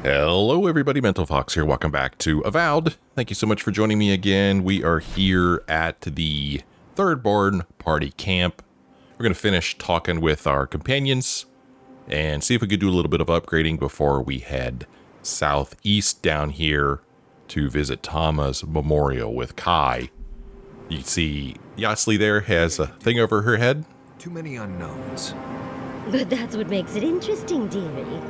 Hello everybody, Mental Fox here. Welcome back to Avowed. Thank you so much for joining me again. We are here at the Thirdborn Party Camp. We're going to finish talking with our companions and see if we could do a little bit of upgrading before we head southeast down here to visit Tama's memorial with Kai. You can see Yatzli there has a thing over her head. Too many unknowns. But that's what makes it interesting, dearie.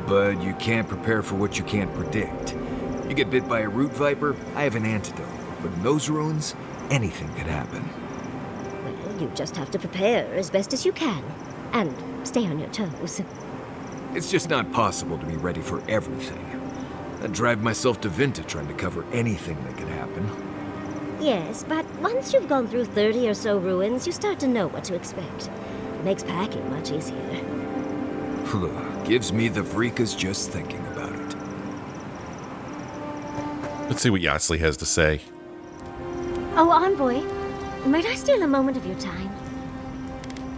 But you can't prepare for what you can't predict. You get bit by a root viper, I have an antidote. But in those ruins, anything could happen. Well, you just have to prepare as best as you can. And stay on your toes. It's just not possible to be ready for everything. I'd drive myself to Vinta trying to cover anything that could happen. Yes, but once you've gone through 30 or so ruins, you start to know what to expect. It makes packing much easier. Gives me the freakas just thinking about it. Let's see what Yatzli has to say. Oh, Envoy, might I steal a moment of your time?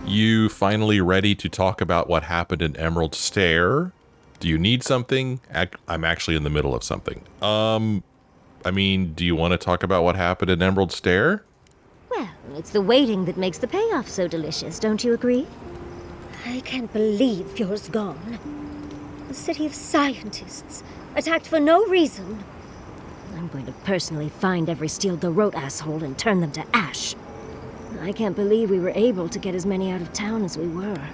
You finally ready to talk about what happened in Emerald Stair? Do you need something? I'm actually in the middle of something. I mean, do you want to talk about what happened in Emerald Stair? Well, it's the waiting that makes the payoff so delicious, don't you agree? I can't believe Fjord's gone. A city of scientists, attacked for no reason. I'm going to personally find every steel garrote asshole and turn them to ash. I can't believe we were able to get as many out of town as we were.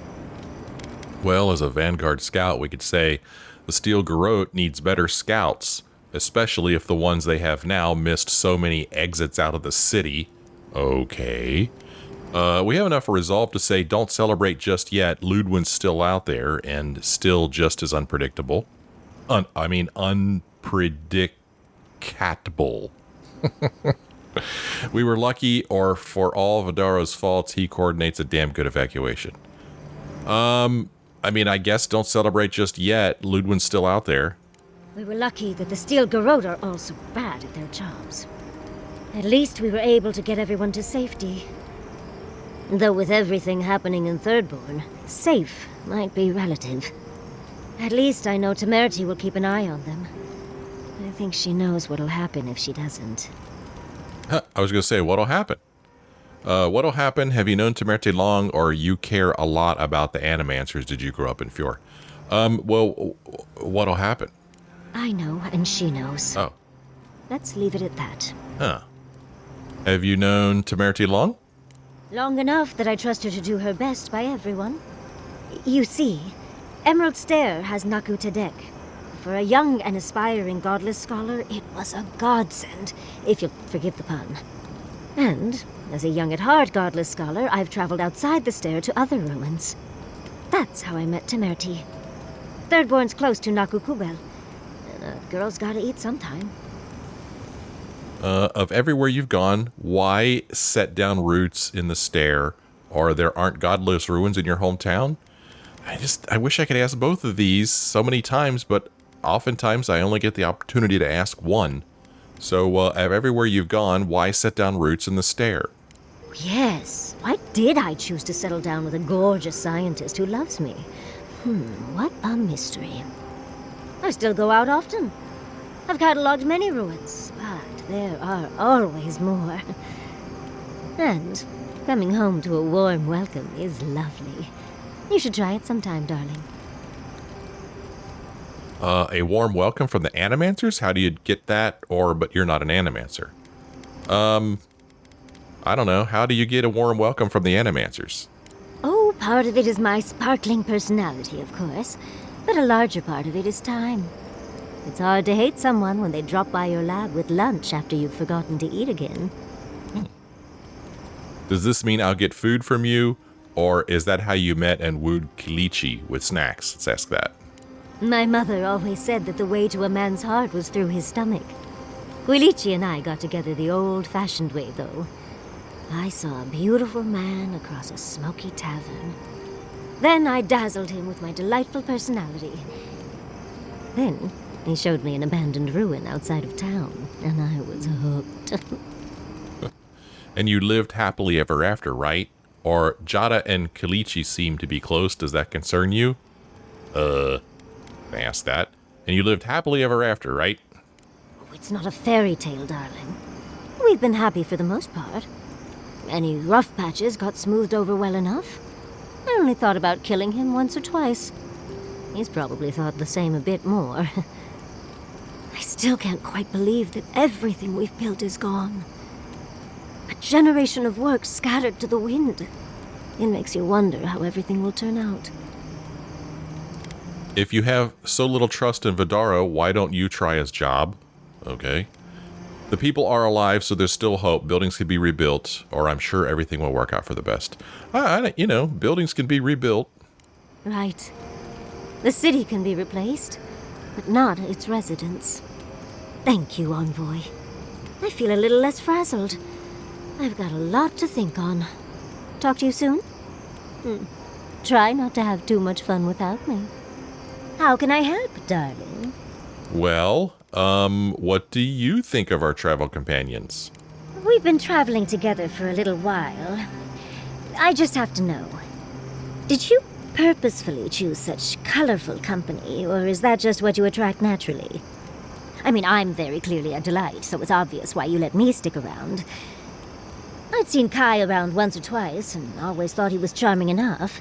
Well, as a Vanguard scout, we could say the steel garrote needs better scouts, especially if the ones they have now missed so many exits out of the city. Okay. We have enough resolve to say don't celebrate just yet. Ludwin's still out there and still just as unpredictable. Unpredictable. We were lucky, or for all of Adaro's faults, he coordinates a damn good evacuation. I guess don't celebrate just yet. Ludwin's still out there. We were lucky that the steel garrote are also bad at their jobs. At least we were able to get everyone to safety. Though with everything happening in Thirdborn, safe might be relative. At least I know Temerity will keep an eye on them. I think she knows what'll happen if she doesn't. I was going to say, what'll happen? What'll happen? Have you known Temerity long, or you care a lot about the Animancers? Did you grow up in Fjord? What'll happen? I know, and she knows. Oh. Let's leave it at that. Huh. Have you known Temerity long? Long enough that I trust her to do her best by everyone. You see, Emerald Stair has Naku Tedek. For a young and aspiring godless scholar, it was a godsend, if you'll forgive the pun. And, as a young at heart godless scholar, I've traveled outside the stair to other ruins. That's how I met Temerity. Thirdborn's close to Naku Kubel, and a girl's gotta eat sometime. Of everywhere you've gone, why set down roots in the stair, or there aren't godless ruins in your hometown? I wish I could ask both of these so many times, but oftentimes I only get the opportunity to ask one. So, of everywhere you've gone, why set down roots in the stair? Yes, why did I choose to settle down with a gorgeous scientist who loves me? What a mystery. I still go out often. I've catalogued many ruins, but there are always more. And coming home to a warm welcome is lovely. You should try it sometime, darling. A warm welcome from the Animancers? How do you get that? But you're not an Animancer. I don't know. How do you get a warm welcome from the Animancers? Oh, part of it is my sparkling personality, of course. But a larger part of it is time. It's hard to hate someone when they drop by your lab with lunch after you've forgotten to eat again. Does this mean I'll get food from you? Or is that how you met and wooed Kilichi with snacks? Let's ask that. My mother always said that the way to a man's heart was through his stomach. Quilichi and I got together the old-fashioned way, though. I saw a beautiful man across a smoky tavern. Then I dazzled him with my delightful personality. Then he showed me an abandoned ruin outside of town, and I was hooked. And you lived happily ever after, right? Or Jada and Kalichi seem to be close. Does that concern you? I asked that. And you lived happily ever after, right? Oh, it's not a fairy tale, darling. We've been happy for the most part. Any rough patches got smoothed over well enough. I only thought about killing him once or twice. He's probably thought the same a bit more. I still can't quite believe that everything we've built is gone. A generation of work scattered to the wind. It makes you wonder how everything will turn out. If you have so little trust in Vidaro, why don't you try his job? Okay. The people are alive, so there's still hope. Buildings can be rebuilt, or I'm sure everything will work out for the best. Buildings can be rebuilt. Right. The city can be replaced, but not its residents. Thank you, Envoy. I feel a little less frazzled. I've got a lot to think on. Talk to you soon? Try not to have too much fun without me. How can I help, darling? Well, what do you think of our travel companions? We've been traveling together for a little while. I just have to know. Did you purposefully choose such colorful company, or is that just what you attract naturally? I mean, I'm very clearly a delight, so it's obvious why you let me stick around. I'd seen Kai around once or twice, and always thought he was charming enough.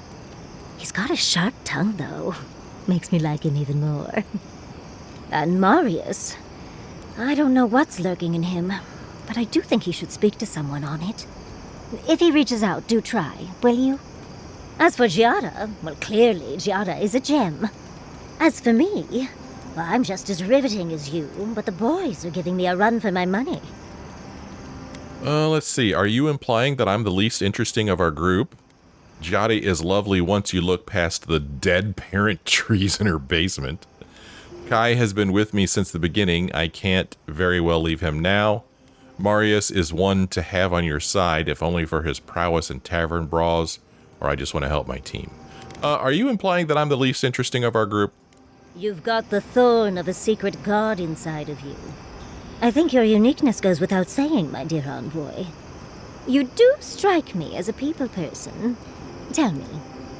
He's got a sharp tongue, though. Makes me like him even more. And Marius. I don't know what's lurking in him, but I do think he should speak to someone on it. If he reaches out, do try, will you? As for Giada, well, clearly Giada is a gem. As for me, well, I'm just as riveting as you, but the boys are giving me a run for my money. Let's see. Are you implying that I'm the least interesting of our group? Giada is lovely once you look past the dead parent trees in her basement. Kai has been with me since the beginning. I can't very well leave him now. Marius is one to have on your side, if only for his prowess in tavern brawls, or I just want to help my team. Are you implying that I'm the least interesting of our group? You've got the thorn of a secret god inside of you. I think your uniqueness goes without saying, my dear envoy. You do strike me as a people person. Tell me,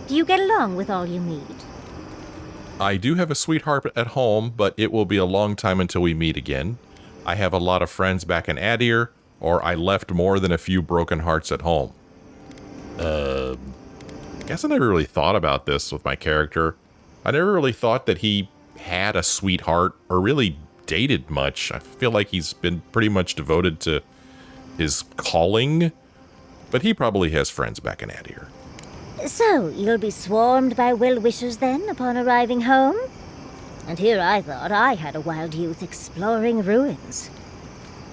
do you get along with all you meet? I do have a sweetheart at home, but it will be a long time until we meet again. I have a lot of friends back in Adir, or I left more than a few broken hearts at home. I guess I never really thought about this with my character. I never really thought that he had a sweetheart or really dated much. I feel like he's been pretty much devoted to his calling, but he probably has friends back in Adir. So, you'll be swarmed by well-wishers then, upon arriving home? And here I thought I had a wild youth exploring ruins.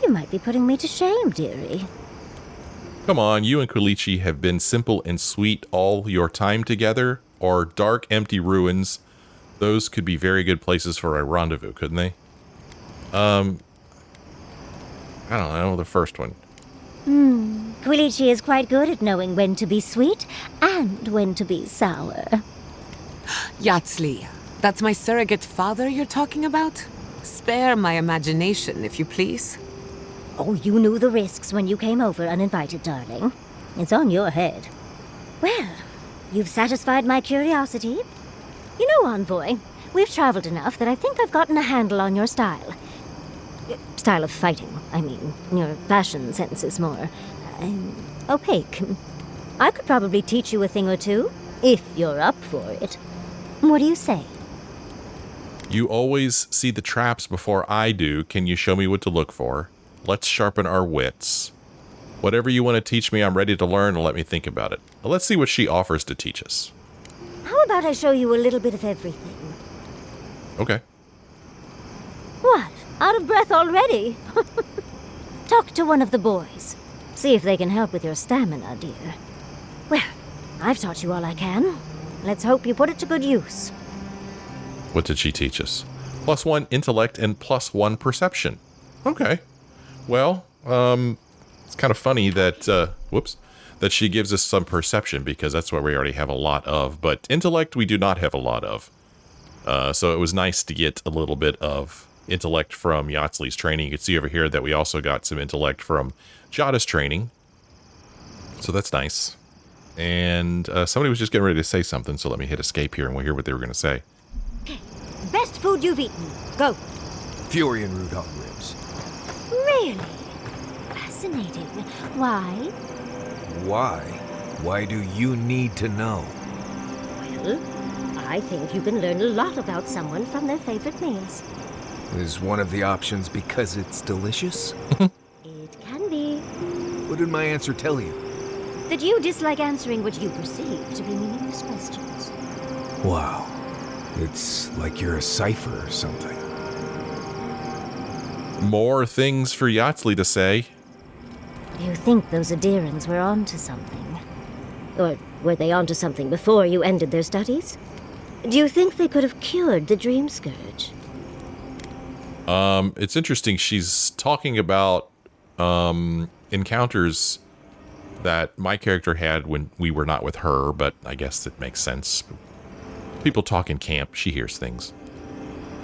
You might be putting me to shame, dearie. Come on, you and Kulichi have been simple and sweet all your time together, or dark, empty ruins. Those could be very good places for a rendezvous, couldn't they? I don't know, the first one. Quilichi is quite good at knowing when to be sweet and when to be sour. Yatzli, that's my surrogate father you're talking about? Spare my imagination, if you please. Oh, you knew the risks when you came over uninvited, darling. It's on your head. Well, you've satisfied my curiosity. You know, Envoy, we've traveled enough that I think I've gotten a handle on your style. Style of fighting, I mean. Your fashion sense is more opaque. I could probably teach you a thing or two, if you're up for it. What do you say? You always see the traps before I do. Can you show me what to look for? Let's sharpen our wits. Whatever you want to teach me, I'm ready to learn, and let me think about it. Let's see what she offers to teach us. How about I show you a little bit of everything? Okay. What? Out of breath already? Talk to one of the boys. See if they can help with your stamina, dear. Well, I've taught you all I can. Let's hope you put it to good use. What did she teach us? +1 intellect and +1 perception. Okay. Well, it's kind of funny that, that she gives us some perception, because that's what we already have a lot of. But intellect we do not have a lot of. So it was nice to get a little bit of intellect from Yatzli's training. You can see over here that we also got some intellect from Jada's training. So that's nice. And somebody was just getting ready to say something, so let me hit escape here and we'll hear what they were going to say. Best food you've eaten. Go. Fury and root hog ribs. Really? Fascinating. Why? Why? Why do you need to know? Well, I think you can learn a lot about someone from their favorite meals. Is one of the options because it's delicious? It can be. What did my answer tell you? That you dislike answering what you perceive to be meaningless questions. Wow. It's like you're a cipher or something. More things for Yatzli to say. You think those Adirans were onto something? Or were they onto something before you ended their studies? Do you think they could have cured the Dream Scourge? It's interesting. She's talking about encounters that my character had when we were not with her, but I guess it makes sense. People talk in camp. She hears things.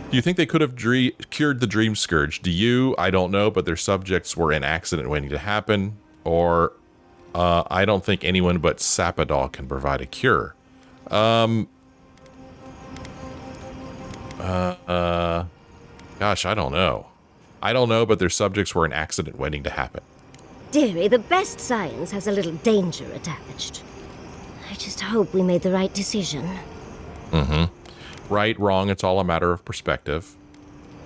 Do you think they could have cured the Dream Scourge? Do you? I don't know, but their subjects were an accident waiting to happen. Or, I don't think anyone but Sapadal can provide a cure. Gosh, I don't know. I don't know, but their subjects were an accident waiting to happen. Dearie, the best science has a little danger attached. I just hope we made the right decision. Right, wrong, it's all a matter of perspective.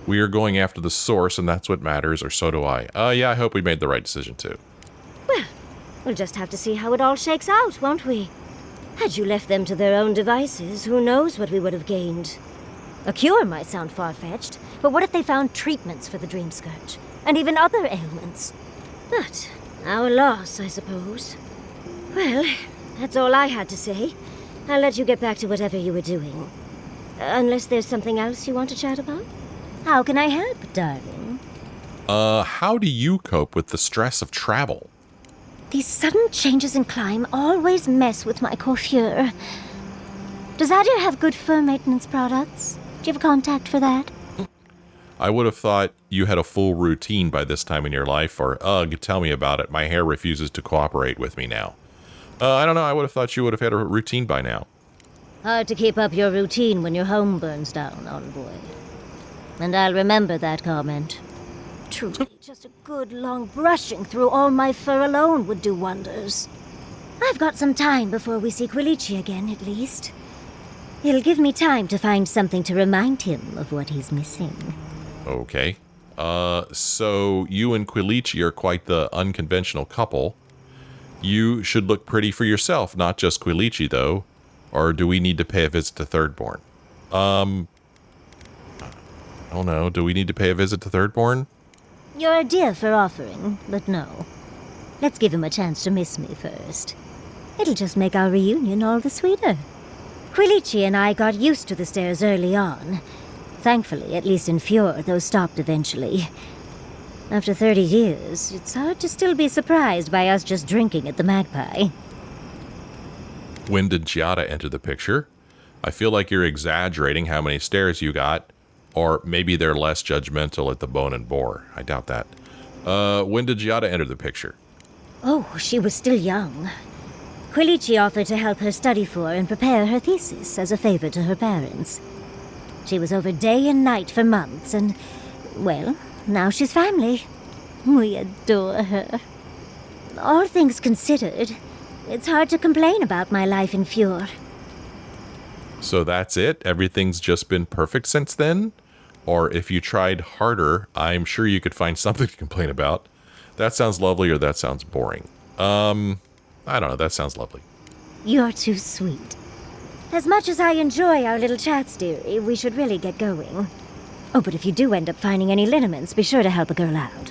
We are going after the source, and that's what matters, or so do I. Yeah, I hope we made the right decision, too. Well, we'll just have to see how it all shakes out, won't we? Had you left them to their own devices, who knows what we would have gained. A cure might sound far-fetched, but what if they found treatments for the Dream Scourge, and even other ailments? But our loss, I suppose. Well, that's all I had to say. I'll let you get back to whatever you were doing. Unless there's something else you want to chat about? How can I help, darling? How do you cope with the stress of travel? These sudden changes in climate always mess with my coiffure. Does Adir have good fur maintenance products? Do you have a contact for that? I would have thought you had a full routine by this time in your life, or, ugh, tell me about it. My hair refuses to cooperate with me now. I don't know, I would have thought you would have had a routine by now. Hard to keep up your routine when your home burns down, envoy. And I'll remember that comment. Truly, just a good long brushing through all my fur alone would do wonders. I've got some time before we see Quilici again, at least. It'll give me time to find something to remind him of what he's missing. Okay. So you and Quilici are quite the unconventional couple. You should look pretty for yourself, not just Quilici, though. Or do we need to pay a visit to Thirdborn? I don't know. Do we need to pay a visit to Thirdborn? You're a dear for offering, but no. Let's give him a chance to miss me first. It'll just make our reunion all the sweeter. Quilici and I got used to the stairs early on. Thankfully, at least in Fjord, those stopped eventually. After 30 years, it's hard to still be surprised by us just drinking at the Magpie. When did Giada enter the picture? I feel like you're exaggerating how many stairs you got. Or maybe they're less judgmental at the Bone and Boar. I doubt that. When did Giada enter the picture? Oh, she was still young. Quilici offered to help her study for and prepare her thesis as a favor to her parents. She was over day and night for months, and, well, now she's family. We adore her. All things considered, it's hard to complain about my life in Fjord. So that's it? Everything's just been perfect since then? Or if you tried harder, I'm sure you could find something to complain about. That sounds lovely, or that sounds boring. I don't know, that sounds lovely. You're too sweet. As much as I enjoy our little chats, dearie, we should really get going. Oh, but if you do end up finding any liniments, be sure to help a girl out.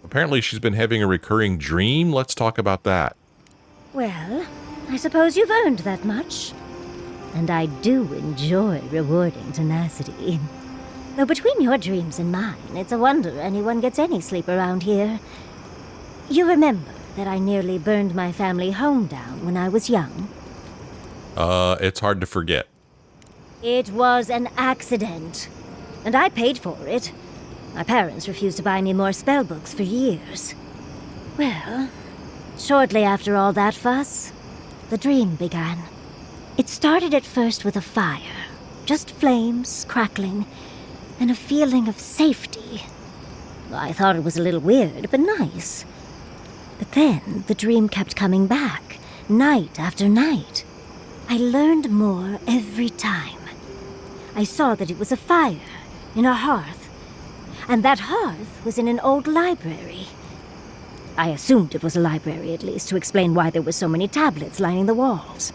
Apparently she's been having a recurring dream. Let's talk about that. Well, I suppose you've earned that much. And I do enjoy rewarding tenacity. Though between your dreams and mine, it's a wonder anyone gets any sleep around here. You remember that I nearly burned my family home down when I was young? It's hard to forget. It was an accident. And I paid for it. My parents refused to buy me more spell books for years. Well, shortly after all that fuss, the dream began. It started at first with a fire, Just flames crackling, and a feeling of safety. I thought it was a little weird, but nice. But then the dream kept coming back, night after night. I learned more every time. I saw that it was a fire in a hearth, and that hearth was in an old library. I assumed it was a library, at least, to explain why there were so many tablets lining the walls.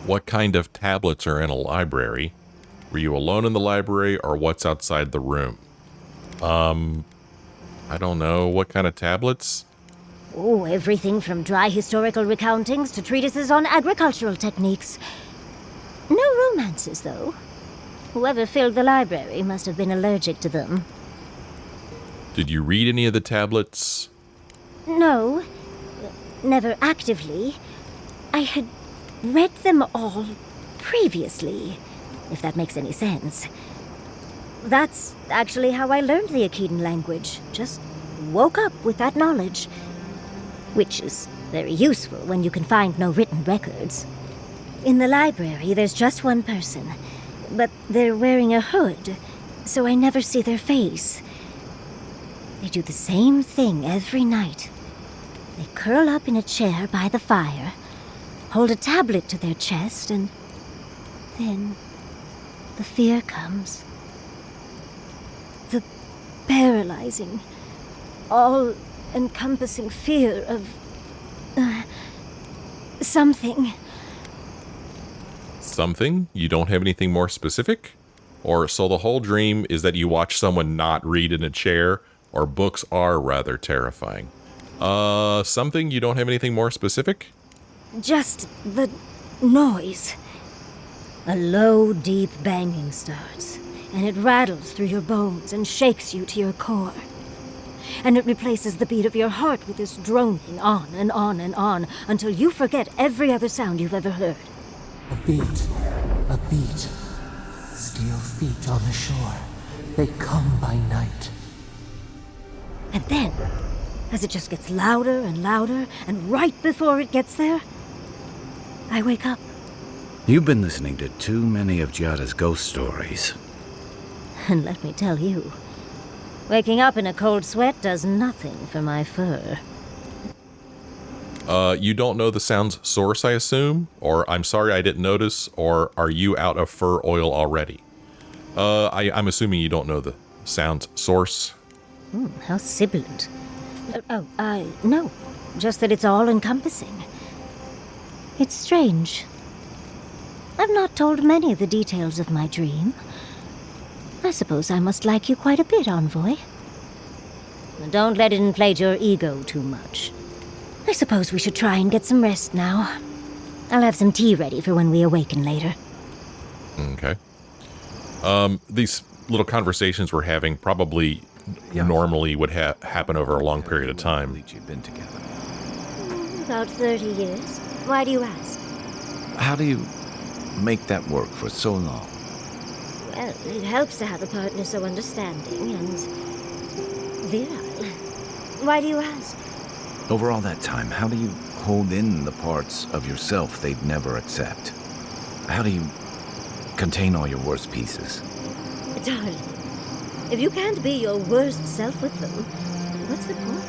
What kind of tablets are in a library? Were you alone in the library, or what's outside the room? I don't know. What kind of tablets? Oh, everything from dry historical recountings to treatises on agricultural techniques. No romances, though. Whoever filled the library must have been allergic to them. Did you read any of the tablets? No, never actively. I had read them all previously, if that makes any sense. That's actually how I learned the Akhidan language. Just woke up with that knowledge. Which is very useful when you can find no written records. In the library, there's just one person, but they're wearing a hood, so I never see their face. They do the same thing every night. They curl up in a chair by the fire, hold a tablet to their chest, and then the fear comes. The paralyzing, all-encompassing fear of something. Something? You don't have anything more specific? Or so the whole dream is that you watch someone not read in a chair, or books are rather terrifying. Something? You don't have anything more specific? Just the noise. A low, deep banging starts, and it rattles through your bones and shakes you to your core. And it replaces the beat of your heart with this droning on and on and on until you forget every other sound you've ever heard. A beat, a beat. Steel feet on the shore. They come by night. And then, as it just gets louder and louder, and right before it gets there, I wake up. You've been listening to too many of Giada's ghost stories. And let me tell you, waking up in a cold sweat does nothing for my fur. You don't know the sound's source, I assume? Or I'm sorry I didn't notice, or are you out of fur oil already? I'm assuming you don't know the sound's source. How sibilant. No. Just that it's all-encompassing. It's strange. I've not told many of the details of my dream. I suppose I must like you quite a bit, Envoy. Don't let it inflate your ego too much. I suppose we should try and get some rest now. I'll have some tea ready for when we awaken later. Okay. These little conversations we're having probably normally would happen over a long period of time. You've been together. About 30 years. Why do you ask? How do you make that work for so long? Well, it helps to have a partner so understanding and virile. Why do you ask? Over all that time, how do you hold in the parts of yourself they'd never accept? How do you contain all your worst pieces? Darling, if you can't be your worst self with them, what's the point?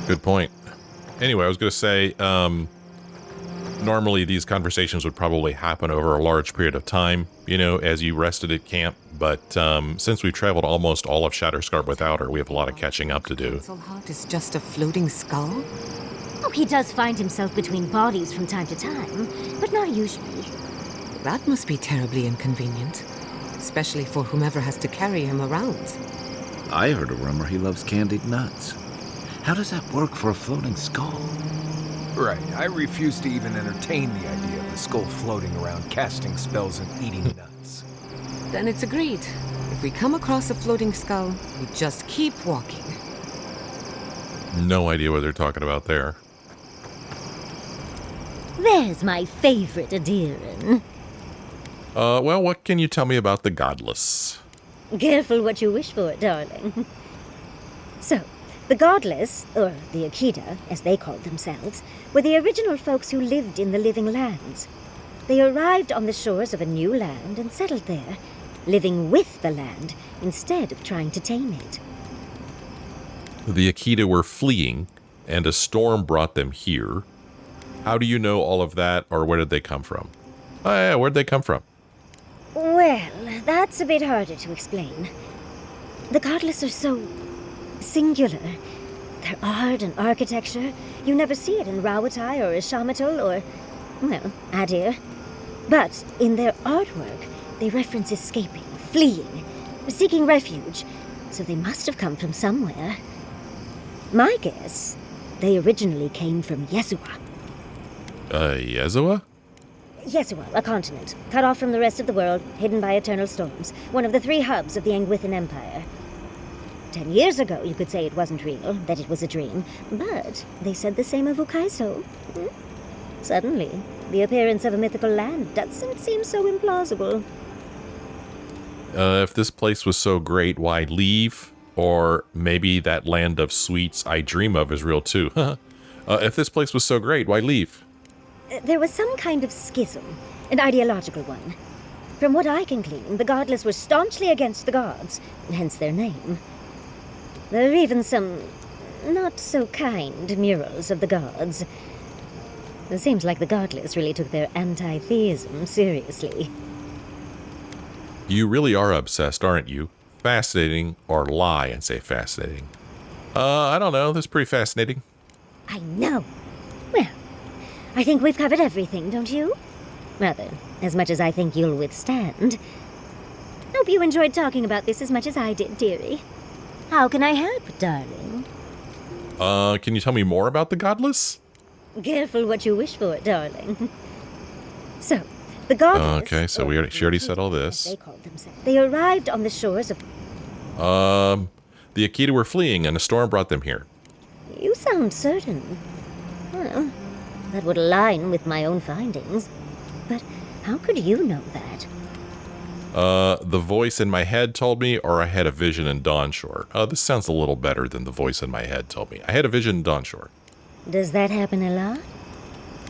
Good point. Anyway, I was going to say, normally these conversations would probably happen over a large period of time, as you rested at camp. But since we've traveled almost all of Shatterscarp without her, we have a lot of catching up to do. Council Heart is just a floating skull? Oh, he does find himself between bodies from time to time, but not usually. That must be terribly inconvenient, especially for whomever has to carry him around. I heard a rumor he loves candied nuts. How does that work for a floating skull? Right, I refuse to even entertain the idea of the skull floating around, casting spells and eating nuts. Then it's agreed. If we come across a floating skull, we just keep walking. No idea what they're talking about there. There's my favorite Adiran. Well, what can you tell me about the Godless? Careful what you wish for, darling. So, The Godless, or the Akita, as they called themselves, were the original folks who lived in the living lands. They arrived on the shores of a new land and settled there, living with the land instead of trying to tame it. The Akita were fleeing, and a storm brought them here. How do you know all of that, or where did they come from? Oh, yeah, where'd they come from? Well, that's a bit harder to explain. The Godless are so singular. Their art and architecture, you never see it in Rawatai or Ishamatul or, well, Adir. But in their artwork, they reference escaping, fleeing, seeking refuge, so they must have come from somewhere. My guess, they originally came from Yezua. Yezua? Yezua, a continent, cut off from the rest of the world, hidden by eternal storms, one of the 3 hubs of the Angwithan Empire. 10 years ago, you could say it wasn't real, that it was a dream, but they said the same of Ukaiso. Suddenly, the appearance of a mythical land doesn't seem so implausible. If this place was so great, why leave? Or maybe that land of sweets I dream of is real too. If this place was so great, why leave? There was some kind of schism, an ideological one. From what I can glean, the Godless were staunchly against the gods, hence their name. There are even some not-so-kind murals of the gods. It seems like the Godless really took their anti-theism seriously. You really are obsessed, aren't you? Fascinating, or lie and say fascinating. I don't know. That's pretty fascinating. I know. Well, I think we've covered everything, don't you? Rather, as much as I think you'll withstand. Hope you enjoyed talking about this as much as I did, dearie. How can I help, darling? Can you tell me more about the Godless? Careful what you wish for, darling. So, the Godless... Okay, so she already said all this. They called themselves. They arrived on the shores of... The Akita were fleeing, and a storm brought them here. You sound certain. Well, that would align with my own findings. But how could you know that? The voice in my head told me, or I had a vision in Dawnshore. This sounds a little better than the voice in my head told me. I had a vision in Dawnshore. Does that happen a lot?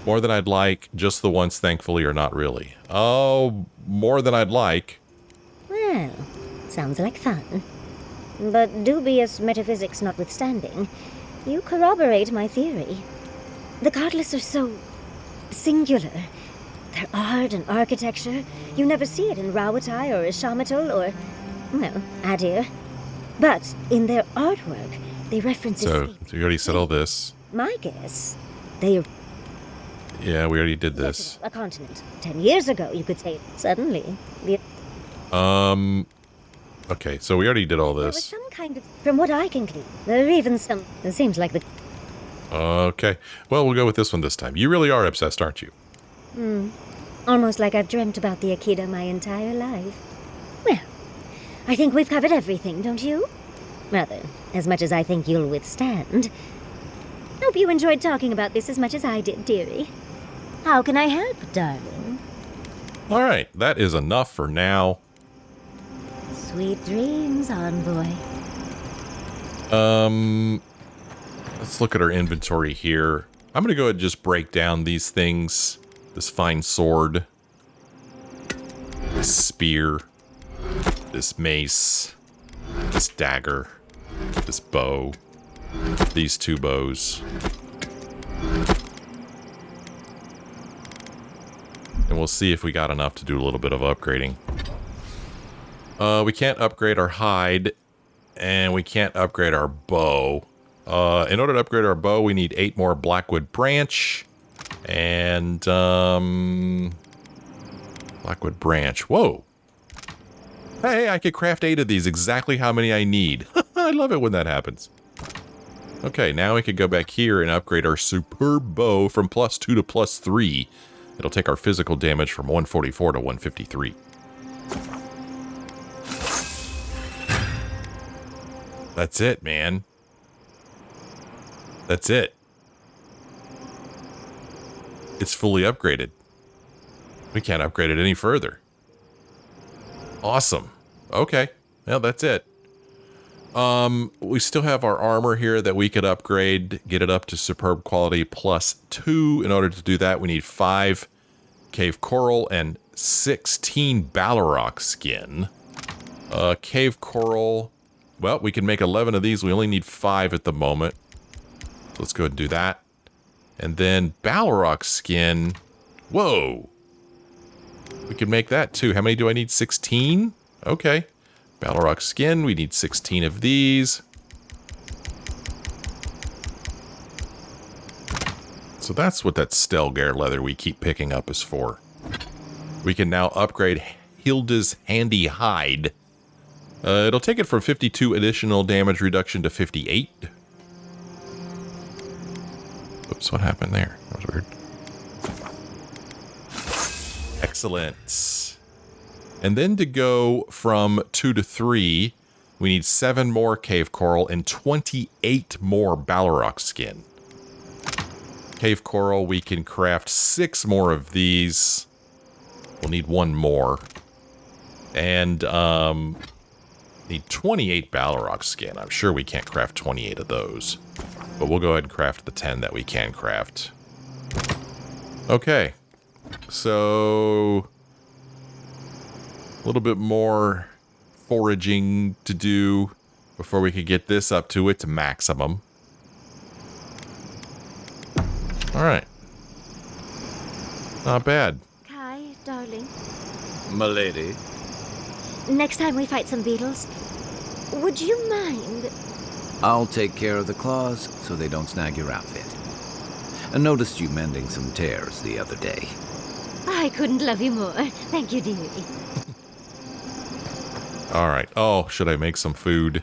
More than I'd like, just the once, thankfully, or not really. Oh, more than I'd like. Well, sounds like fun. But dubious metaphysics notwithstanding, you corroborate my theory. The Godless are so singular. Their art and architecture, you never see it in Rawatai or Ishamatul or, well, Adir. But in their artwork, they reference... So you already said all this. My guess, they... Yeah, we already did this. A continent. 10 years ago, you could say. Suddenly, the... Okay, so we already did all There was this. some kind of... From what I can glean, there are even some... It seems like the... Okay, well, we'll go with this one this time. You really are obsessed, aren't you? Almost like I've dreamt about the Akita my entire life. Well, I think we've covered everything, don't you? Rather, as much as I think you'll withstand. Hope you enjoyed talking about this as much as I did, dearie. How can I help, darling? All right, that is enough for now. Sweet dreams, envoy. Let's look at our inventory here. I'm going to go ahead and just break down these things. This fine sword. This spear. This mace. This dagger. This bow. These 2 bows. And we'll see if we got enough to do a little bit of upgrading. We can't upgrade our hide. And we can't upgrade our bow. In order to upgrade our bow, we need 8 more Blackwood branch. And, Blackwood branch. Whoa. Hey, I could craft 8 of these, exactly how many I need. I love it when that happens. Okay, now we could go back here and upgrade our superb bow from +2 to +3. It'll take our physical damage from 144 to 153. That's it, man. That's it. It's fully upgraded. We can't upgrade it any further. Awesome. Okay. Well, that's it. We still have our armor here that we could upgrade, get it up to superb quality +2. In order to do that, we need 5 cave coral and 16 Balrog skin. Cave coral, well, we can make 11 of these. We only need 5 at the moment. Let's go ahead and do that. And then Balrog skin, whoa. We can make that too. How many do I need? 16? Okay. Balrog skin, we need 16 of these. So that's what that Stelgare leather we keep picking up is for. We can now upgrade Hilda's handy hide. It'll take it from 52 additional damage reduction to 58. Oops, what happened there? That was weird. Excellent. And then to go from 2 to 3, we need 7 more cave coral and 28 more Balrog skin. Cave coral, we can craft 6 more of these. We'll need 1 more. And need 28 Balrog skin. I'm sure we can't craft 28 of those. But we'll go ahead and craft the 10 that we can craft. Okay. So a little bit more foraging to do before we could get this up to its maximum. All right. Not bad. Kai, darling. Milady. Next time we fight some beetles, would you mind? I'll take care of the claws so they don't snag your outfit. I noticed you mending some tears the other day. I couldn't love you more. Thank you, dearie. All right. Oh, should I make some food?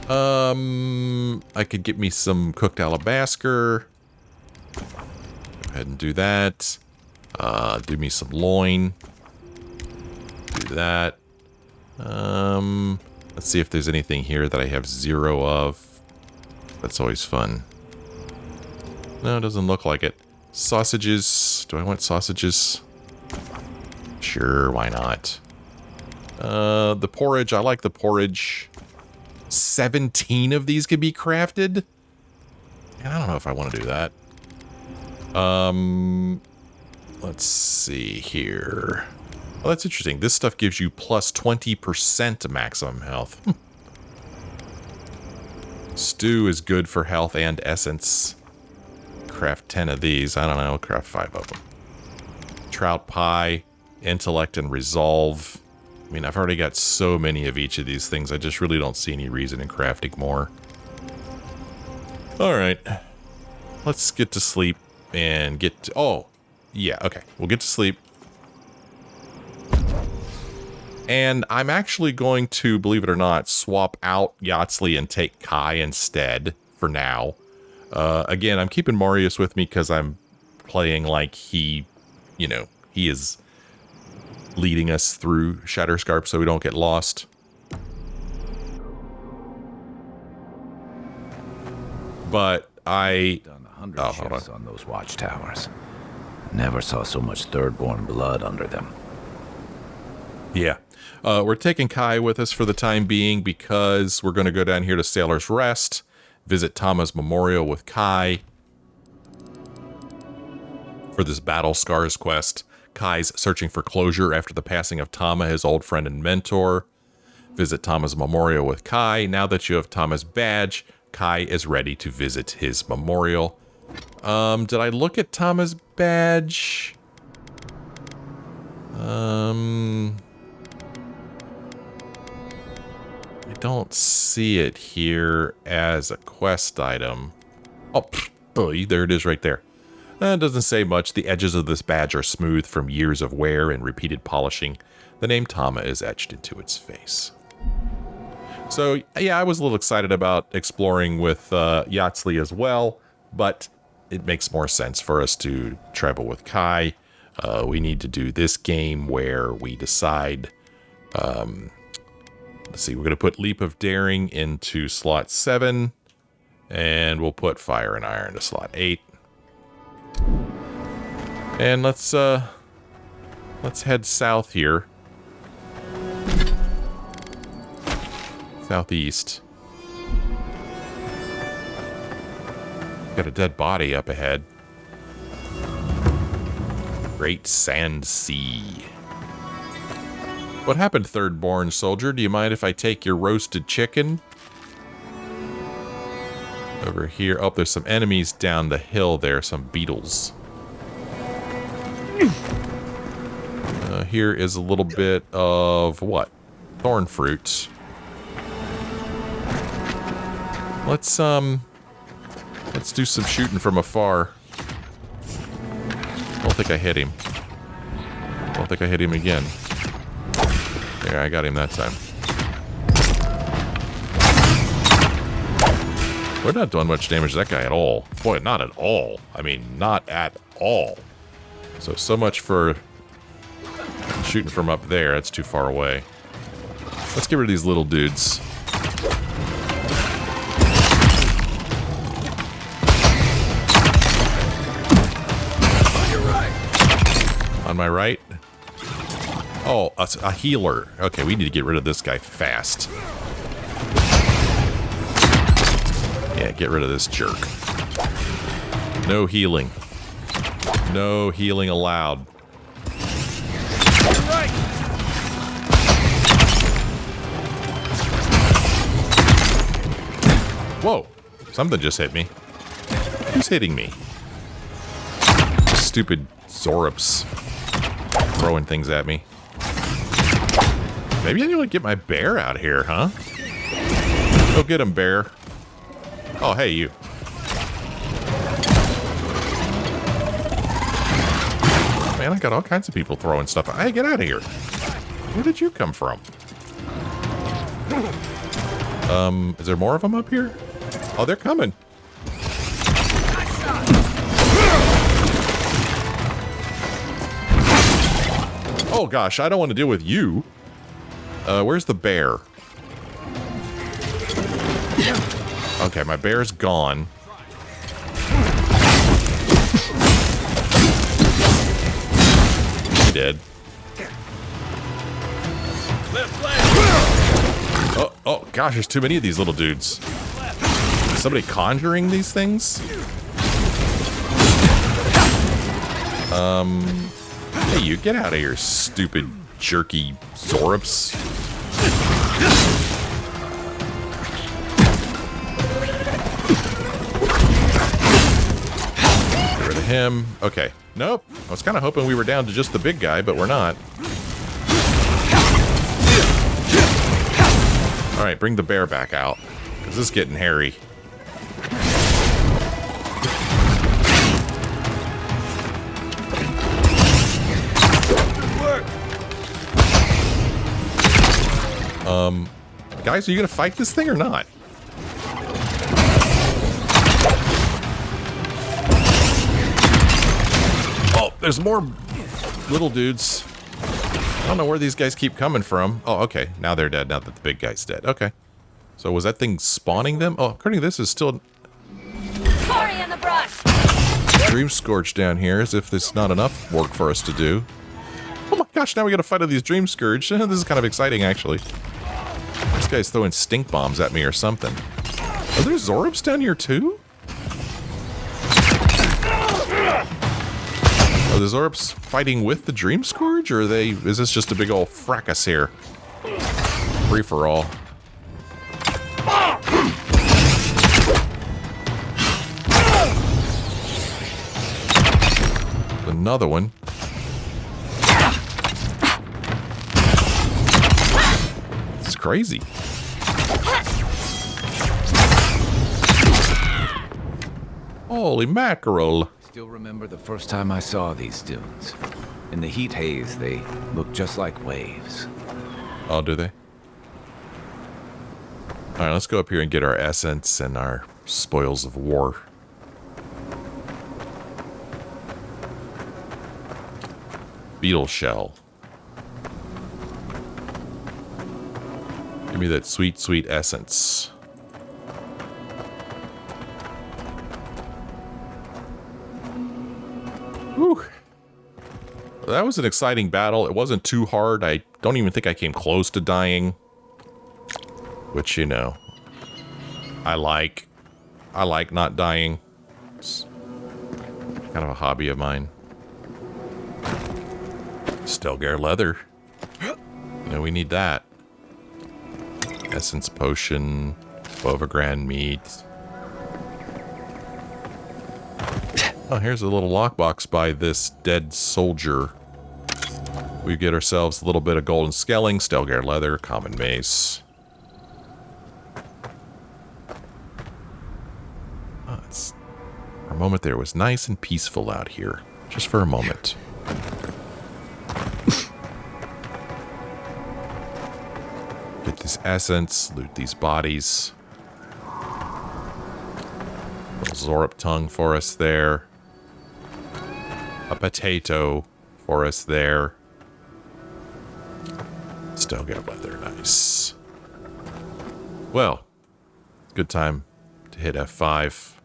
I could get me some cooked alabaster. Go ahead and do that. Do me some loin. Do that. Let's see if there's anything here that I have 0 of. That's always fun. No, it doesn't look like it. Sausages. Do I want sausages? Sure, why not? The porridge. I like the porridge. 17 of these could be crafted? And I don't know if I want to do that. Let's see here. Oh, that's interesting. This stuff gives you plus 20% maximum health. Stew is good for health and essence. Craft 10 of these. I don't know. Craft 5 of them. Trout pie, intellect, and resolve. I mean, I've already got so many of each of these things. I just really don't see any reason in crafting more. All right. Let's get to sleep and get to... Oh, yeah. Okay. We'll get to sleep. And I'm actually going to, believe it or not, swap out Yatzli and take Kai instead for now. Again, I'm keeping Marius with me because I'm playing like he, you know, he is leading us through Shatterscarp so we don't get lost. But I... Done 100 shifts on those watchtowers. Never saw so much third-born blood under them. Yeah. We're taking Kai with us for the time being because we're going to go down here to Sailor's Rest, visit Tama's memorial with Kai for this Battle Scars quest. Kai's searching for closure after the passing of Tama, his old friend and mentor. Visit Tama's memorial with Kai. Now that you have Tama's badge, Kai is ready to visit his memorial. Did I look at Tama's badge? I don't see it here as a quest item. Oh, there it is right there. It doesn't say much. The edges of this badge are smooth from years of wear and repeated polishing. The name Tama is etched into its face. So, yeah, I was a little excited about exploring with Yatzli as well, but it makes more sense for us to travel with Kai. We need to do this game where we decide... let's see, we're going to put Leap of Daring into slot 7, and we'll put Fire and Iron to slot 8. And let's head south here. Southeast. Got a dead body up ahead. Great Sand Sea. What happened, Thirdborn Soldier? Do you mind if I take your roasted chicken? Over here. Oh, there's some enemies down the hill there. Some beetles. Here is a little bit of what? Thorn fruit. Let's do some shooting from afar. Don't think I hit him. Don't think I hit him again. There, I got him that time. We're not doing much damage to that guy at all. Boy, not at all. I mean, not at all. So much for shooting from up there. That's too far away. Let's get rid of these little dudes. On my right? Oh, a healer. Okay, we need to get rid of this guy fast. Yeah, get rid of this jerk. No healing. No healing allowed. Whoa. Something just hit me. Who's hitting me? Stupid Zorops throwing things at me. Maybe I need to get my bear out here, huh? Go get him, bear. Oh, hey, you. Man, I got all kinds of people throwing stuff. Hey, get out of here. Where did you come from? Is there more of them up here? Oh, they're coming. Oh gosh, I don't want to deal with you. Where's the bear? Okay, my bear's gone. He did. Oh gosh, there's too many of these little dudes. Is somebody conjuring these things? Hey, you get out of here, stupid, jerky Zorops. Get rid of him. Okay. Nope. I was kind of hoping we were down to just the big guy, but we're not. Alright, bring the bear back out. Because this is getting hairy. Guys, are you gonna fight this thing or not? Oh, there's more little dudes. I don't know where these guys keep coming from. Oh, okay. Now they're dead, now that the big guy's dead. Okay. So was that thing spawning them? Oh, according to this, is still... Cory in the brush! Dream Scourge down here, as if there's not enough work for us to do. Oh my gosh, now we gotta fight all these Dream Scourge. This is kind of exciting, actually. This guy's throwing stink bombs at me or something. Are there Zorops down here too? Are the Zorops fighting with the Dream Scourge, or is this just a big old fracas here? Free for all. Another one. It's crazy. Holy mackerel. Still remember the first time I saw these dunes. In the heat haze, they look just like waves. Oh, do they? Alright, let's go up here and get our essence and our spoils of war. Beetle shell. Give me that sweet, sweet essence. Whew. That was an exciting battle. It wasn't too hard. I don't even think I came close to dying. Which, you know, I like not dying. It's kind of a hobby of mine. Stelgar leather. You know, we need that. Essence potion. Bovagran meat. Oh, here's a little lockbox by this dead soldier. We get ourselves a little bit of golden skelling, Stelgar leather, common mace. Oh, for a moment there, it was nice and peaceful out here. Just for a moment. Get this essence, loot these bodies. Little Zorup tongue for us there. A potato for us there. Still get leather, nice. Well, good time to hit F5.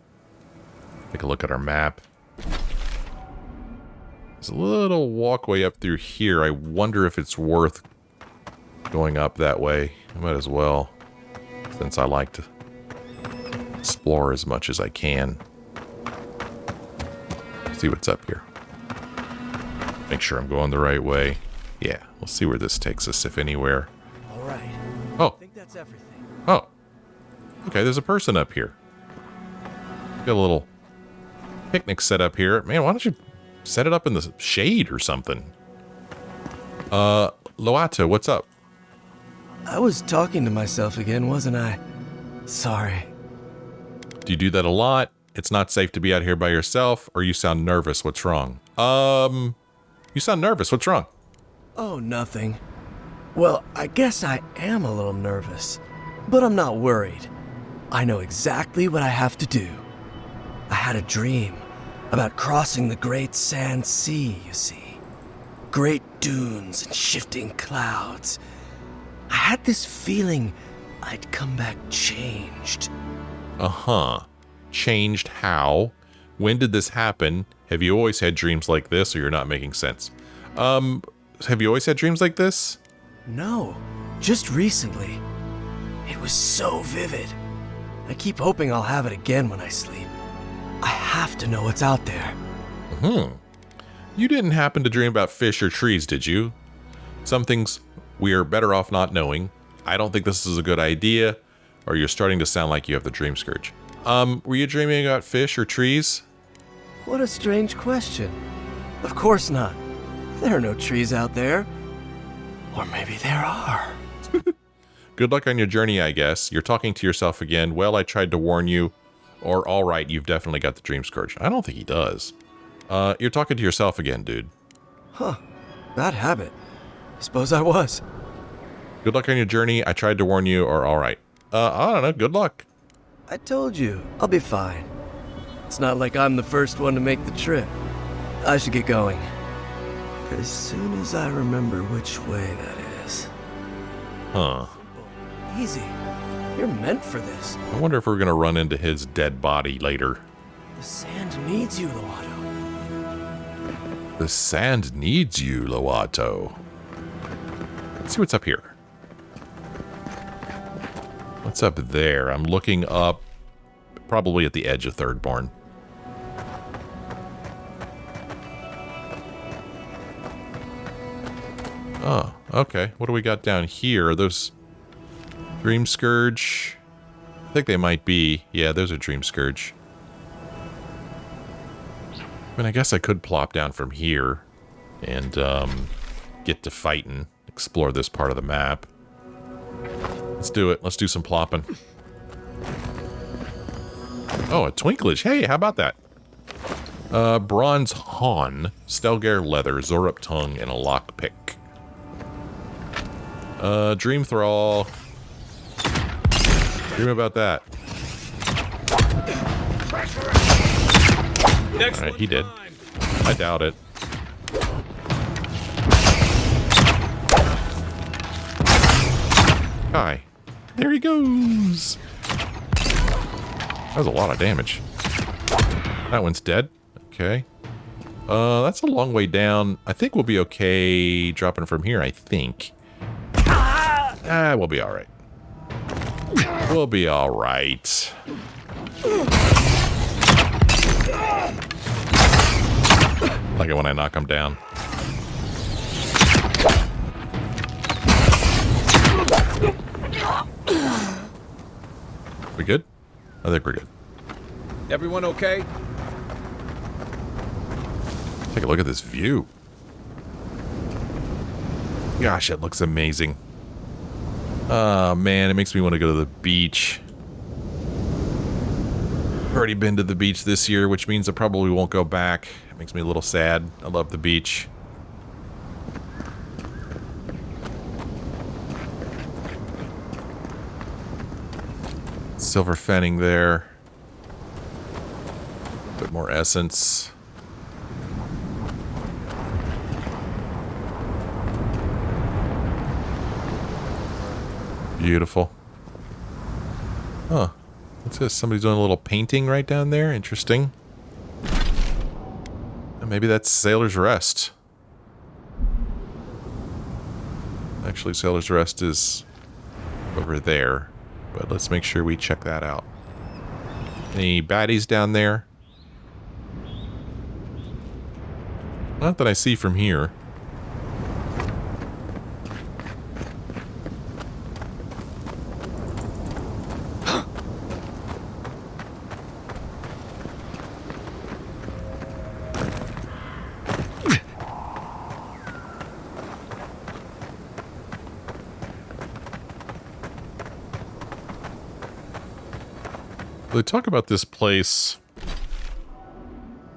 Take a look at our map. There's a little walkway up through here. I wonder if it's worth going up that way. I might as well, since I like to explore as much as I can. See what's up here. Make sure I'm going the right way. Yeah, we'll see where this takes us, if anywhere. All right. Oh. I think that's everything. Oh. Okay, there's a person up here. Got a little picnic set up here. Man, why don't you set it up in the shade or something? Loato, what's up? I was talking to myself again, wasn't I? Sorry. Do you do that a lot? It's not safe to be out here by yourself, or you sound nervous. What's wrong? You sound nervous. What's wrong? Oh, nothing. Well, I guess I am a little nervous, but I'm not worried. I know exactly what I have to do. I had a dream about crossing the great sand sea, you see. Great dunes and shifting clouds. I had this feeling I'd come back changed. Uh-huh. Changed how? When did this happen? Have you always had dreams like this, or you're not making sense? Have you always had dreams like this? No, just recently. It was so vivid. I keep hoping I'll have it again when I sleep. I have to know what's out there. You didn't happen to dream about fish or trees, did you? Some things we are better off not knowing. I don't think this is a good idea, or you're starting to sound like you have the dream scourge. Were you dreaming about fish or trees? What a strange question. Of course not. There are no trees out there. Or maybe there are. Good luck on your journey, I guess. You're talking to yourself again. Well, I tried to warn you. Or, all right, you've definitely got the dream scourge. I don't think he does. You're talking to yourself again, dude. Huh. Bad habit. Suppose I was. Good luck on your journey. I tried to warn you. Or, all right. I don't know. Good luck. I told you. I'll be fine. It's not like I'm the first one to make the trip. I should get going. As soon as I remember which way that is. Huh. Easy. You're meant for this. I wonder if we're going to run into his dead body later. The sand needs you, Loato. The sand needs you, Loato. Let's see what's up here. What's up there? I'm looking up, probably at the edge of Thirdborn. Oh, okay. What do we got down here? Are those Dream Scourge? I think they might be. Yeah, those are Dream Scourge. I mean, I guess I could plop down from here and get to fighting, explore this part of the map. Let's do it. Let's do some plopping. Oh, a Twinklage. Hey, how about that? Bronze Hawn, Stelgar Leather, Zorup Tongue, and a Lockpick. Dream Thrall. Dream about that. Alright, he did. I doubt it. Kai. There he goes. That was a lot of damage. That one's dead. Okay. That's a long way down. I think we'll be okay dropping from here, I think. We'll be alright. We'll be all right. Like it when I knock him down. We good? I think we're good. Everyone okay? Take a look at this view. Gosh, it looks amazing. Oh man, it makes me want to go to the beach. I've already been to the beach this year, which means I probably won't go back. It makes me a little sad. I love the beach. Silver fenning there. Bit more essence. Beautiful. Huh. What's this? Somebody's doing a little painting right down there. Interesting. Maybe that's Sailor's Rest. Actually, Sailor's Rest is over there. But let's make sure we check that out. Any baddies down there? Not that I see from here. They talk about this place,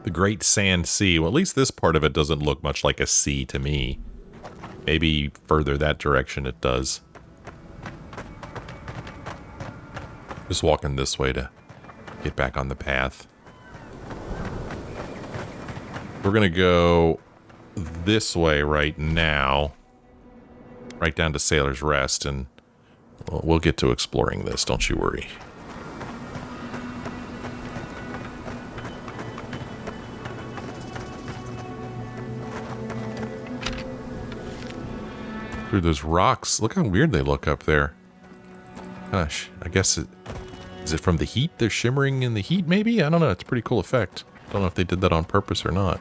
the Great Sand Sea. Well, at least this part of it doesn't look much like a sea to me. Maybe further that direction it does. Just walking this way to get back on the path. We're going to go this way right now. Right down to Sailor's Rest, and we'll get to exploring this, don't you worry. Through those rocks. Look how weird they look up there. Gosh, I guess is it from the heat? They're shimmering in the heat, maybe? I don't know. It's a pretty cool effect. I don't know if they did that on purpose or not.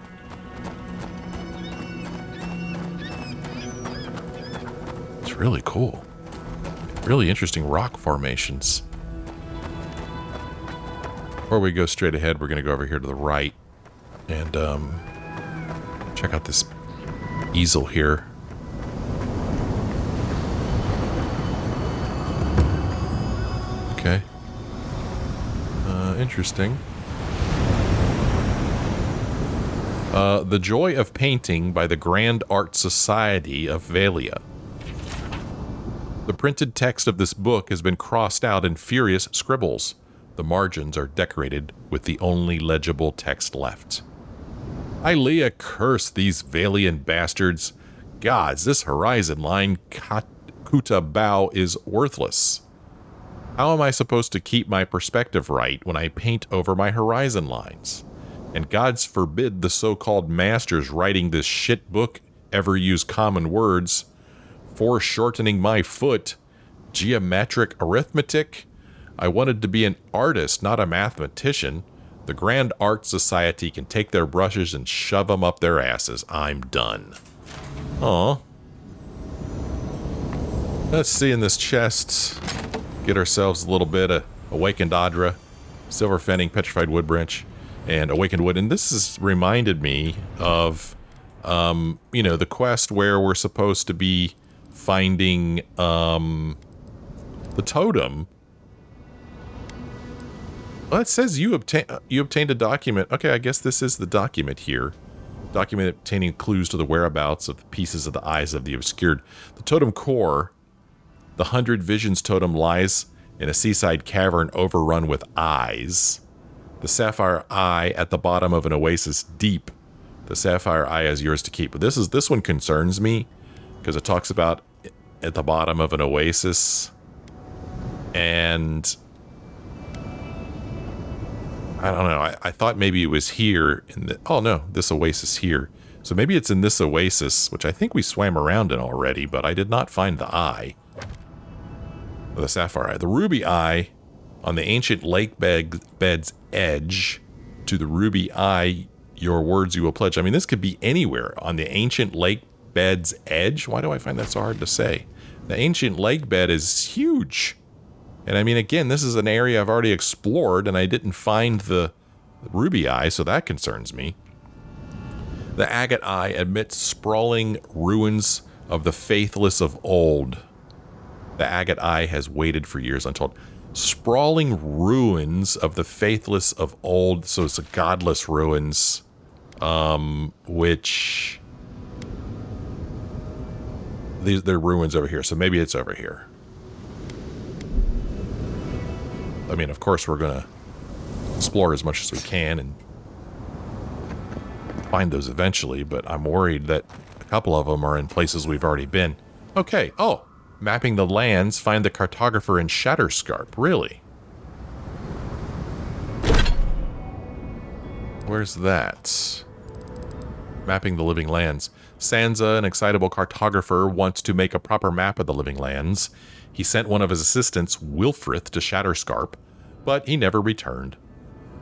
It's really cool. Really interesting rock formations. Before we go straight ahead, we're going to go over here to the right and check out this easel here. Okay. Interesting. The Joy of Painting by the Grand Art Society of Valia. The printed text of this book has been crossed out in furious scribbles. The margins are decorated with the only legible text left. I lay a curse these Valian bastards. Gods, this horizon line Kuta Bao is worthless. How am I supposed to keep my perspective right when I paint over my horizon lines? And gods forbid the so-called masters writing this shit book ever use common words. Foreshortening my foot. Geometric arithmetic. I wanted to be an artist, not a mathematician. The Grand Art Society can take their brushes and shove them up their asses. I'm done. Aw. Let's see in this chest. Get ourselves a little bit of Awakened Adra, Silver Fenning, Petrified Wood Branch, and Awakened Wood. And this has reminded me of, you know, the quest where we're supposed to be finding the totem. Well, it says you obtained a document. Okay, I guess this is the document here. Document obtaining clues to the whereabouts of the pieces of the eyes of the obscured. The totem core. The 100 Visions totem lies in a seaside cavern overrun with eyes. The sapphire eye at the bottom of an oasis deep. The sapphire eye is yours to keep. But this one concerns me because it talks about at the bottom of an oasis, and I don't know. I thought maybe it was here in the. Oh no, this oasis here. So maybe it's in this oasis, which I think we swam around in already, but I did not find the eye. The sapphire eye. The ruby eye on the ancient lake bed's edge. To the ruby eye, your words you will pledge. I mean, this could be anywhere. On the ancient lake bed's edge? Why do I find that so hard to say? The ancient lake bed is huge. And I mean, again, this is an area I've already explored, and I didn't find the ruby eye, so that concerns me. The agate eye admits sprawling ruins of the faithless of old. The agate eye has waited for years untold. Sprawling ruins of the faithless of old, so it's a godless ruins, which... They're ruins over here, so maybe it's over here. I mean, of course, we're going to explore as much as we can and find those eventually, but I'm worried that a couple of them are in places we've already been. Okay. Oh, mapping the lands, find the cartographer in Shatterscarp. Really? Where's that? Mapping the living lands. Sansa, an excitable cartographer, wants to make a proper map of the living lands. He sent one of his assistants, Wilfrith, to Shatterscarp, but he never returned.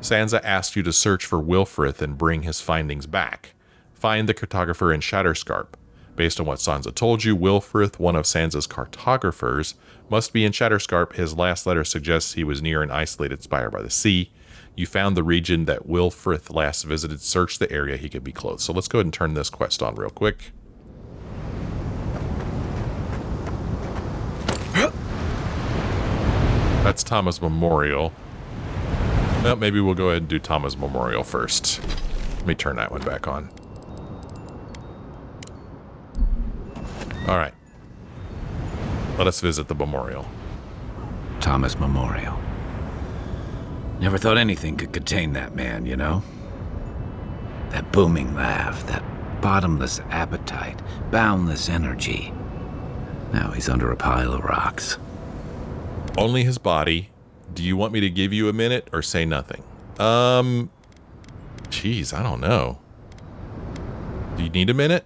Sansa asked you to search for Wilfrith and bring his findings back. Find the cartographer in Shatterscarp. Based on what Sansa told you, Wilfrith, one of Sansa's cartographers, must be in Shatterscarp. His last letter suggests he was near an isolated spire by the sea. You found the region that Wilfrith last visited. Search the area he could be close. So let's go ahead and turn this quest on real quick. That's Thomas Memorial. Well, maybe we'll go ahead and do Thomas Memorial first. Let me turn that one back on. All right. Let us visit the memorial. Thomas Memorial. Never thought anything could contain that man, you know? That booming laugh, that bottomless appetite, boundless energy. Now he's under a pile of rocks. Only his body. Do you want me to give you a minute or say nothing? Geez, I don't know. Do you need a minute?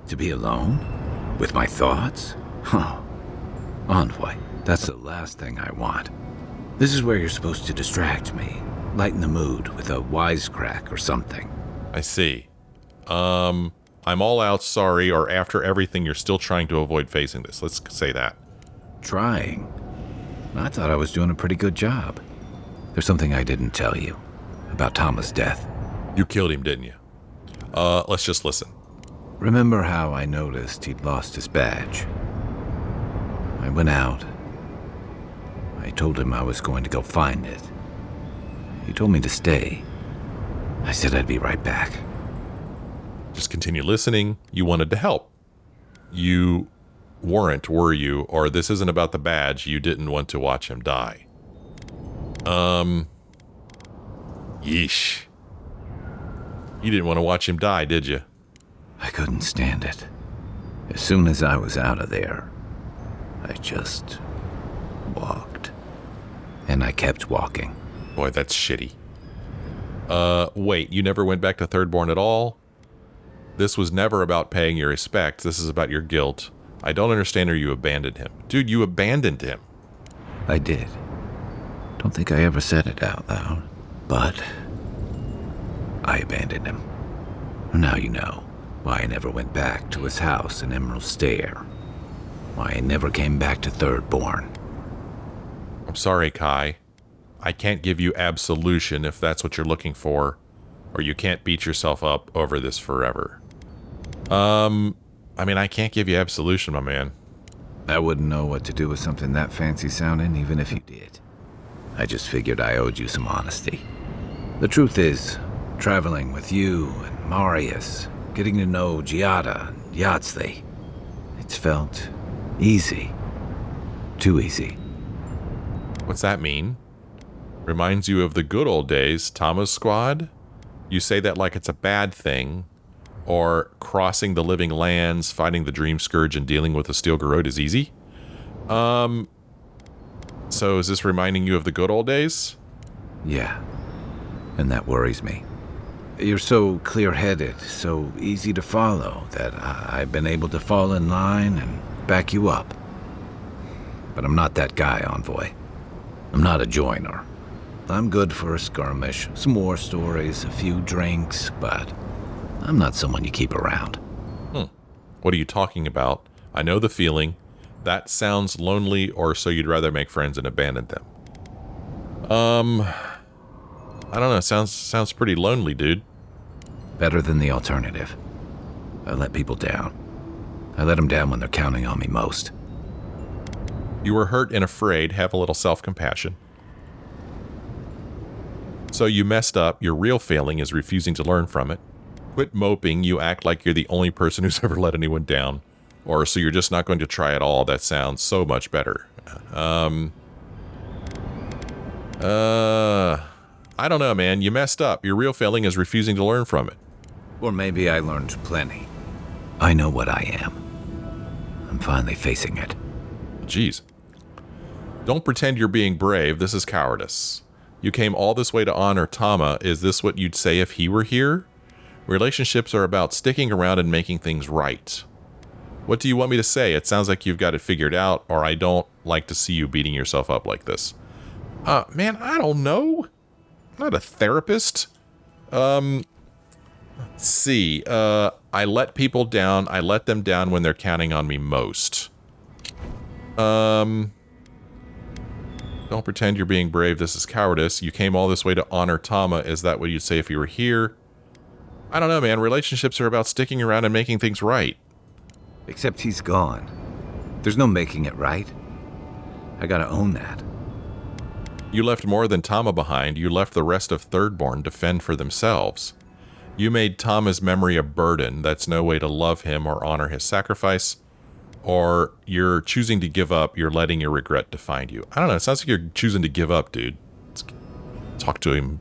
To be alone? With my thoughts? Huh. Envoy, that's the last thing I want. This is where you're supposed to distract me. Lighten the mood with a wisecrack or something. I see. I'm all out sorry, or after everything you're still trying to avoid facing this. Let's say that. Trying? I thought I was doing a pretty good job. There's something I didn't tell you about Thomas' death. You killed him, didn't you? Let's just listen. Remember how I noticed he'd lost his badge? I went out. I told him I was going to go find it. He told me to stay. I said I'd be right back. Just continue listening. You wanted to help. You weren't, were you? Or this isn't about the badge. You didn't want to watch him die. Yeesh. You didn't want to watch him die, did you? I couldn't stand it. As soon as I was out of there, I just walked. And I kept walking. Boy, that's shitty. Wait, you never went back to Thirdborn at all? This was never about paying your respect. This is about your guilt. I don't understand how you abandoned him. Dude, you abandoned him. I did. Don't think I ever said it out loud, but I abandoned him. Now you know why I never went back to his house in Emerald Stair. Why I never came back to Thirdborn. I'm sorry, Kai. I can't give you absolution if that's what you're looking for, or you can't beat yourself up over this forever. I mean, I can't give you absolution, my man. I wouldn't know what to do with something that fancy sounding, even if you did. I just figured I owed you some honesty. The truth is, traveling with you and Marius, getting to know Giada and Yatzli, it's felt easy. Too easy. What's that mean? Reminds you of the good old days, Thomas Squad? You say that like it's a bad thing, or crossing the living lands, fighting the Dream Scourge, and dealing with the Steel Garrote is easy? So is this reminding you of the good old days? Yeah, and that worries me. You're so clear-headed, so easy to follow, that I've been able to fall in line and back you up. but I'm not that guy, Envoy. I'm not a joiner. I'm good for a skirmish, some war stories, a few drinks, but I'm not someone you keep around. What are you talking about? I know the feeling. That sounds lonely, or so you'd rather make friends and abandon them. I don't know. Sounds pretty lonely, dude. Better than the alternative. I let people down. I let them down when they're counting on me most. You were hurt and afraid. Have a little self-compassion. So you messed up. Your real failing is refusing to learn from it. Quit moping. You act like you're the only person who's ever let anyone down. Or so you're just not going to try at all. That sounds so much better. I don't know, man. You messed up. Your real failing is refusing to learn from it. Or maybe I learned plenty. I know what I am. I'm finally facing it. Jeez. Don't pretend you're being brave. This is cowardice. You came all this way to honor Tama. Is this what you'd say if he were here? Relationships are about sticking around and making things right. What do you want me to say? It sounds like you've got it figured out, or I don't like to see you beating yourself up like this. Man, I don't know. I'm not a therapist. Let's see. I let people down. I let them down when they're counting on me most. Don't pretend you're being brave. This is cowardice. You came all this way to honor Tama. Is that what you'd say if you were here? I don't know, man. Relationships are about sticking around and making things right. Except he's gone. There's no making it right. I gotta own that. You left more than Tama behind. You left the rest of Thirdborn to fend for themselves. You made Tama's memory a burden. That's no way to love him or honor his sacrifice. Or you're choosing to give up. You're letting your regret define you. I don't know. It sounds like you're choosing to give up, dude. Talk to him.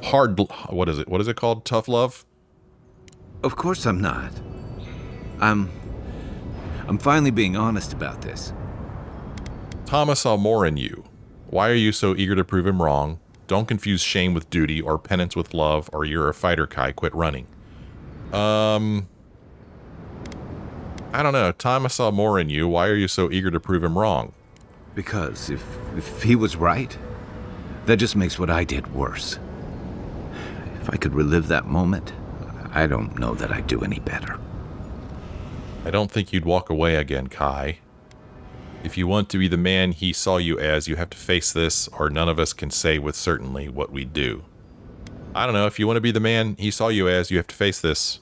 Hard. What is it? What is it called? Tough love? Of course I'm not. I'm finally being honest about this. Tama saw more in you. Why are you so eager to prove him wrong? Don't confuse shame with duty or penance with love, or you're a fighter, Kai. Quit running. I don't know. Tama saw more in you. Why are you so eager to prove him wrong? Because if he was right, that just makes what I did worse. If I could relive that moment, I don't know that I'd do any better. I don't think you'd walk away again, Kai. If you want to be the man he saw you as, you have to face this, or none of us can say with certainty what we'd do. I don't know. If you want to be the man he saw you as, you have to face this.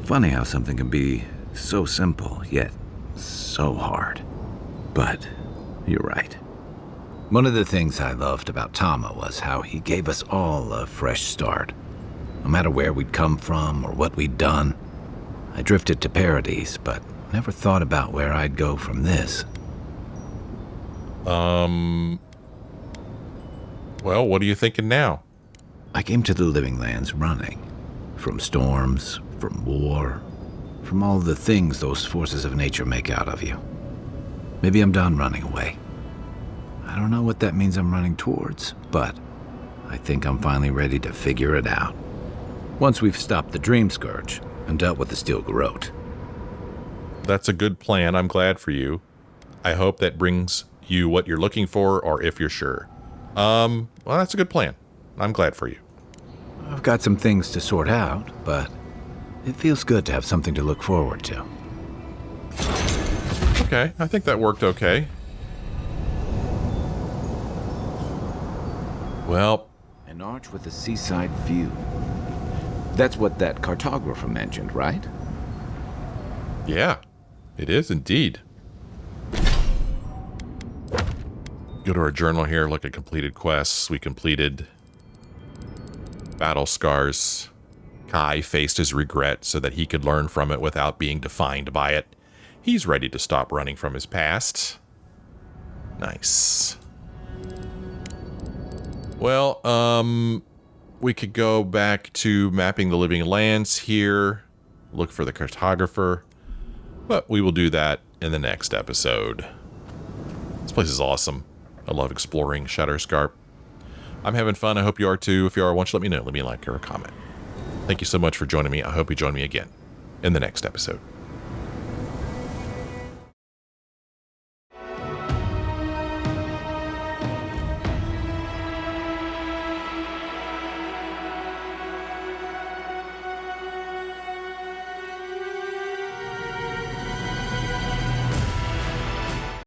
Funny how something can be so simple, yet so hard. But you're right. One of the things I loved about Tama was how he gave us all a fresh start. No matter where we'd come from or what we'd done. I drifted to Paradise, but never thought about where I'd go from this. Well, what are you thinking now? I came to the Living Lands running. From storms, from war, from all the things those forces of nature make out of you. Maybe I'm done running away. I don't know what that means I'm running towards, but I think I'm finally ready to figure it out. Once we've stopped the Dream Scourge and dealt with the Steel Garrote. That's a good plan. I'm glad for you. I hope that brings you what you're looking for, or if you're sure. Well, that's a good plan. I'm glad for you. I've got some things to sort out, but it feels good to have something to look forward to. Okay, I think that worked okay. Well, An arch with a seaside view. That's what that cartographer mentioned, right? yeah, it is indeed. Go to our journal here, look at completed quests. We completed Battle Scars. Kai faced his regret so that he could learn from it without being defined by it. He's ready to stop running from his past. Nice. Well, we could go back to mapping the living lands here, look for the cartographer, but we will do that in the next episode. This place is awesome. I love exploring Shatterscarp. I'm having fun. I hope you are too. If you are, why don't you let me know? Leave me a like or a comment. Thank you so much for joining me. I hope you join me again in the next episode.